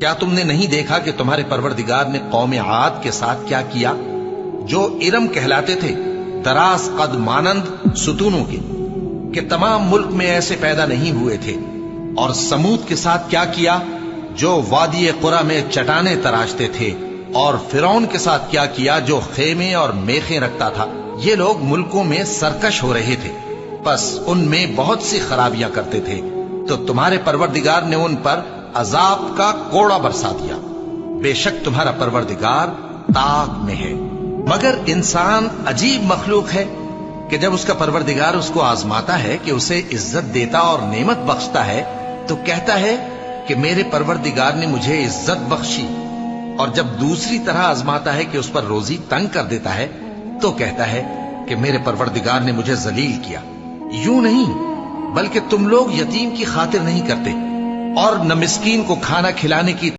کیا تم نے نہیں دیکھا کہ تمہارے پروردگار نے قوم عاد کے ساتھ کیا کیا، جو ارم کہلاتے تھے، دراز قد مانند ستونوں کے، کہ تمام ملک میں ایسے پیدا نہیں ہوئے تھے؟ اور سمود کے ساتھ کیا کیا، جو وادی قرا میں چٹانیں تراشتے تھے؟ اور فرعون کے ساتھ کیا کیا، جو خیمے اور میخیں رکھتا تھا؟ یہ لوگ ملکوں میں سرکش ہو رہے تھے، پس ان میں بہت سی خرابیاں کرتے تھے، تو تمہارے پروردگار نے ان پر عذاب کا کوڑا برسا دیا۔ بے شک تمہارا پروردگار طاق میں ہے۔ مگر انسان عجیب مخلوق ہے کہ جب اس کا پروردگار اس کو آزماتا ہے کہ اسے عزت دیتا اور نعمت بخشتا ہے تو کہتا ہے کہ میرے پروردگار نے مجھے عزت بخشی، اور جب دوسری طرح آزماتا ہے کہ اس پر روزی تنگ کر دیتا ہے تو کہتا ہے کہ میرے پروردگار نے مجھے ذلیل کیا۔ یوں نہیں، بلکہ تم لوگ یتیم کی خاطر نہیں کرتے اور نہ مسکین کو کھانا کھلانے کی